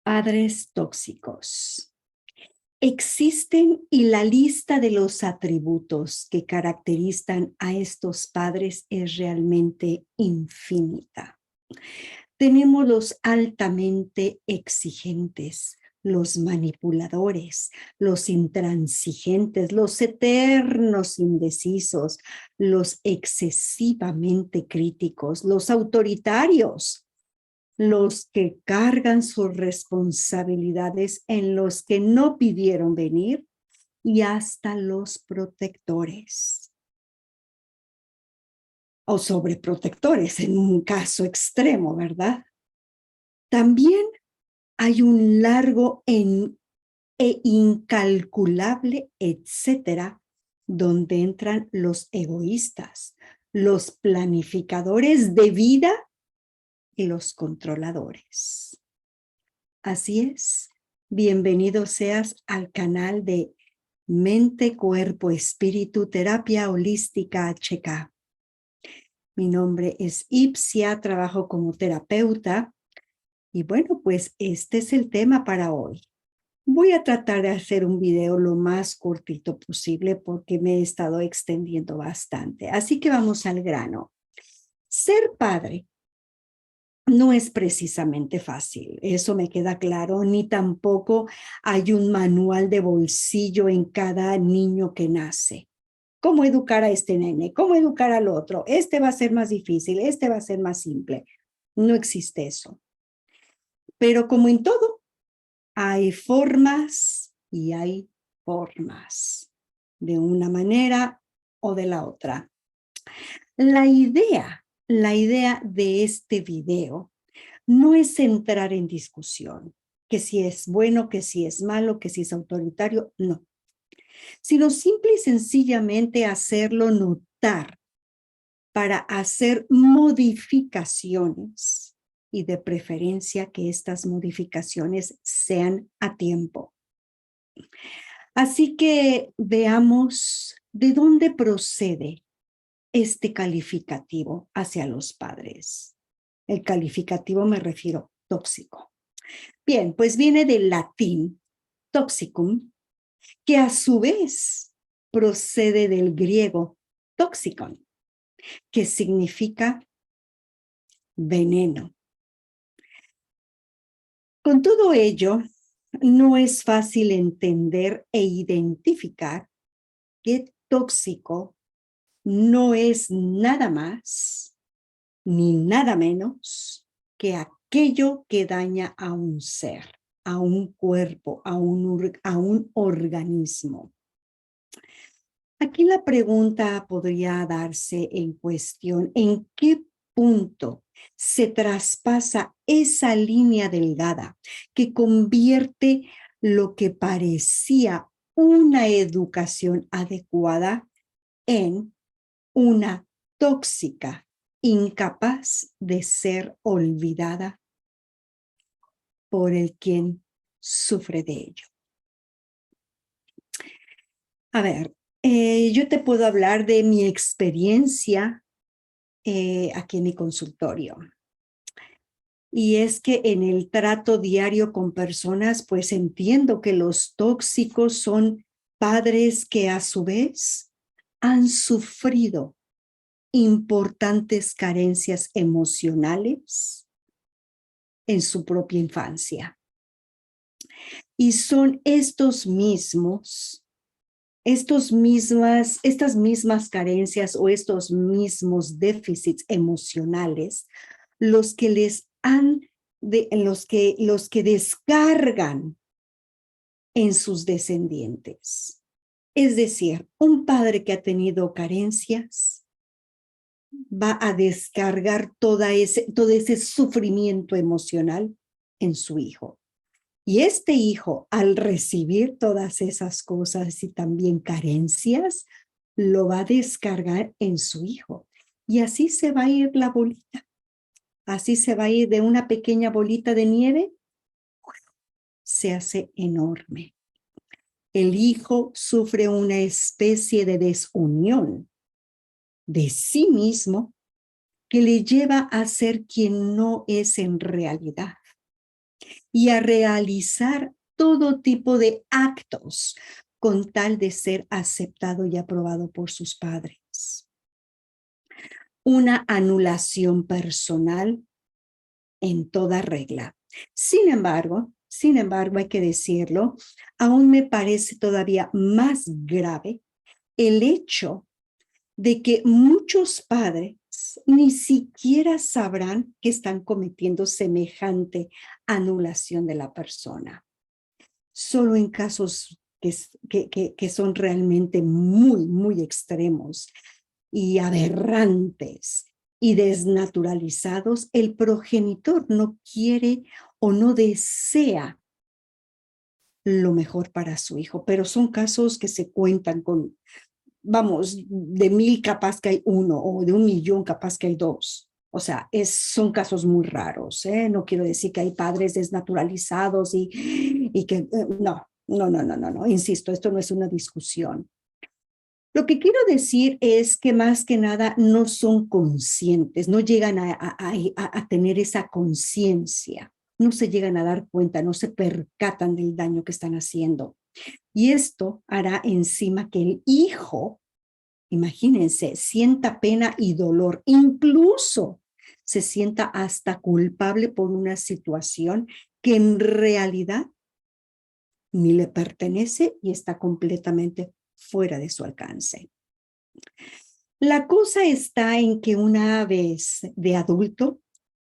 Padres tóxicos. Existen y la lista de los atributos que caracterizan a estos padres es realmente infinita. Tenemos los altamente exigentes, los manipuladores, los intransigentes, los eternos indecisos, los excesivamente críticos, los autoritarios, los que cargan sus responsabilidades en los que no pidieron venir y hasta los protectores o sobreprotectores en un caso extremo, ¿verdad? También hay un largo e incalculable etcétera, donde entran los egoístas, los planificadores de vida y los controladores. Así es, bienvenido seas al canal de Mente, Cuerpo, Espíritu, Terapia Holística HK. Mi nombre es Ipsia, trabajo como terapeuta y bueno, pues este es el tema para hoy. Voy a tratar de hacer un video lo más cortito posible porque me he estado extendiendo bastante. Así que vamos al grano. Ser padre no es precisamente fácil, eso me queda claro, ni tampoco hay un manual de bolsillo en cada niño que nace. ¿Cómo educar a este nene? ¿Cómo educar al otro? Este va a ser más difícil, este va a ser más simple. No existe eso. Pero como en todo, hay formas y hay formas, de una manera o de la otra. La idea de este video no es entrar en discusión, que si es bueno, que si es malo, que si es autoritario, no. Sino simple y sencillamente hacerlo notar para hacer modificaciones y de preferencia que estas modificaciones sean a tiempo. Así que veamos de dónde procede este calificativo hacia los padres. El calificativo me refiero tóxico. Bien, pues viene del latín toxicum, que a su vez procede del griego toxicon, que significa veneno. Con todo ello, no es fácil entender e identificar que tóxico no es nada más ni nada menos que aquello que daña a un ser, a un cuerpo, a un organismo. Aquí la pregunta podría darse en cuestión: ¿en qué punto se traspasa esa línea delgada que convierte lo que parecía una educación adecuada en una tóxica, incapaz de ser olvidada por el quien sufre de ello? A ver, yo te puedo hablar de mi experiencia aquí en mi consultorio. Y es que en el trato diario con personas, pues entiendo que los tóxicos son padres que a su vez han sufrido importantes carencias emocionales en su propia infancia. Y son estas mismas carencias o estos mismos déficits emocionales los que los que descargan en sus descendientes. Es decir, un padre que ha tenido carencias va a descargar todo ese sufrimiento emocional en su hijo. Y este hijo, al recibir todas esas cosas y también carencias, lo va a descargar en su hijo. Y así se va a ir la bolita. Así se va a ir de una pequeña bolita de nieve, se hace enorme. El hijo sufre una especie de desunión de sí mismo que le lleva a ser quien no es en realidad. y a realizar todo tipo de actos con tal de ser aceptado y aprobado por sus padres. Una anulación personal en toda regla. Sin embargo, hay que decirlo, aún me parece todavía más grave el hecho de que muchos padres ni siquiera sabrán que están cometiendo semejante anulación de la persona. Solo en casos que son realmente muy, muy extremos y aberrantes y desnaturalizados, el progenitor no quiere o no desea lo mejor para su hijo, pero son casos que se cuentan con, vamos, de 1000 capaz que hay uno, o de 1,000,000 capaz que hay dos. O sea, son casos muy raros, ¿eh? No quiero decir que hay padres desnaturalizados y que, no, insisto, esto no es una discusión. Lo que quiero decir es que más que nada no son conscientes, no llegan a tener esa conciencia, no se llegan a dar cuenta, no se percatan del daño que están haciendo. Y esto hará encima que el hijo, imagínense, sienta pena y dolor, incluso se sienta hasta culpable por una situación que en realidad ni le pertenece y está completamente fuera de su alcance. La cosa está en que una vez de adulto,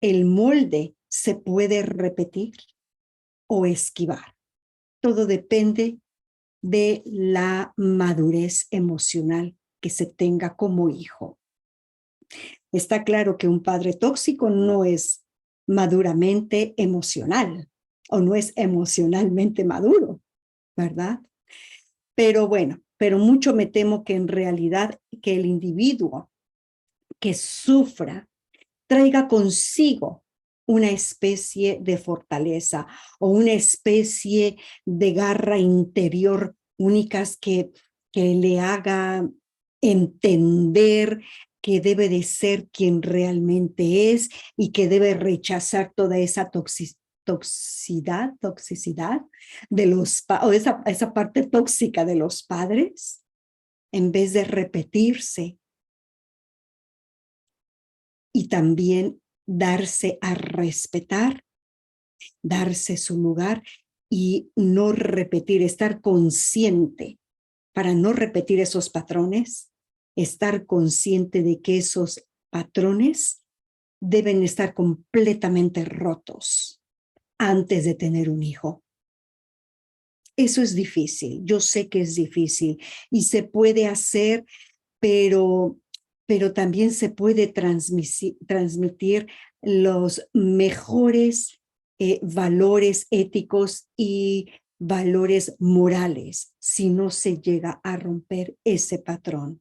el molde se puede repetir o esquivar. Todo depende de la madurez emocional que se tenga como hijo. Está claro que un padre tóxico no es maduramente emocional o no es emocionalmente maduro, ¿verdad? Pero bueno, pero mucho me temo que en realidad que el individuo que sufra traiga consigo una especie de fortaleza o una especie de garra interior únicas que le haga entender que debe de ser quien realmente es y que debe rechazar toda esa toxicidad de o esa parte tóxica de los padres, en vez de repetirse y también darse a respetar, darse su lugar y no repetir, estar consciente para no repetir esos patrones, estar consciente de que esos patrones deben estar completamente rotos antes de tener un hijo. Eso es difícil, yo sé que es difícil y se puede hacer, pero también se puede transmitir los mejores valores éticos y valores morales si no se llega a romper ese patrón.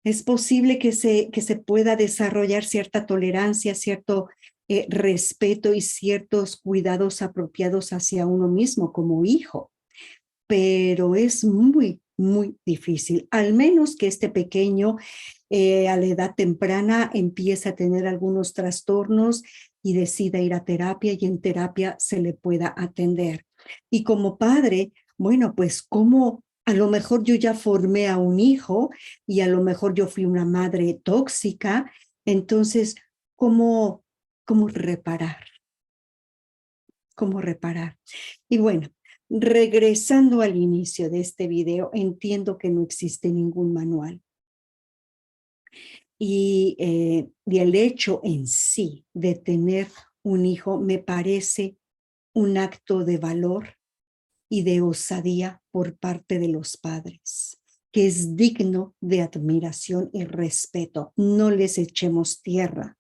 Es posible que se pueda desarrollar cierta tolerancia, cierto respeto y ciertos cuidados apropiados hacia uno mismo como hijo, pero es muy, muy difícil, al menos que este pequeño a la edad temprana empiece a tener algunos trastornos y decida ir a terapia y en terapia se le pueda atender. Y como padre, bueno, pues como a lo mejor yo ya formé a un hijo y a lo mejor yo fui una madre tóxica, entonces, ¿cómo reparar? ¿Cómo reparar? Y bueno, regresando al inicio de este video, entiendo que no existe ningún manual. Y el hecho en sí de tener un hijo me parece un acto de valor y de osadía por parte de los padres, que es digno de admiración y respeto. No les echemos tierra,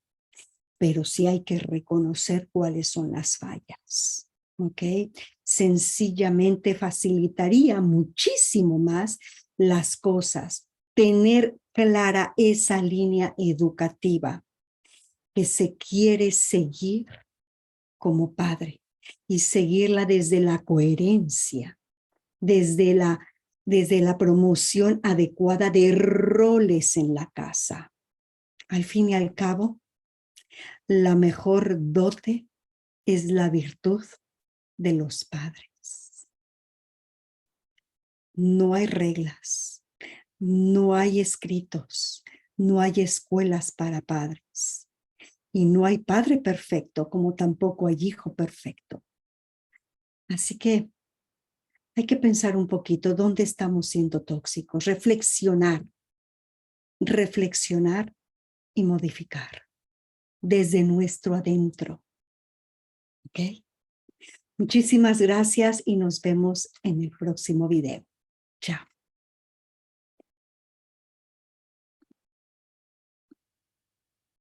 pero sí hay que reconocer cuáles son las fallas, ¿ok? Sencillamente facilitaría muchísimo más las cosas, tener clara esa línea educativa que se quiere seguir como padre y seguirla desde la coherencia, desde la promoción adecuada de roles en la casa. Al fin y al cabo, la mejor dote es la virtud de los padres. No hay reglas, no hay escritos, no hay escuelas para padres. Y no hay padre perfecto, como tampoco hay hijo perfecto. Así que hay que pensar un poquito dónde estamos siendo tóxicos, reflexionar y modificar desde nuestro adentro. ¿Ok? Muchísimas gracias y nos vemos en el próximo video. Chao.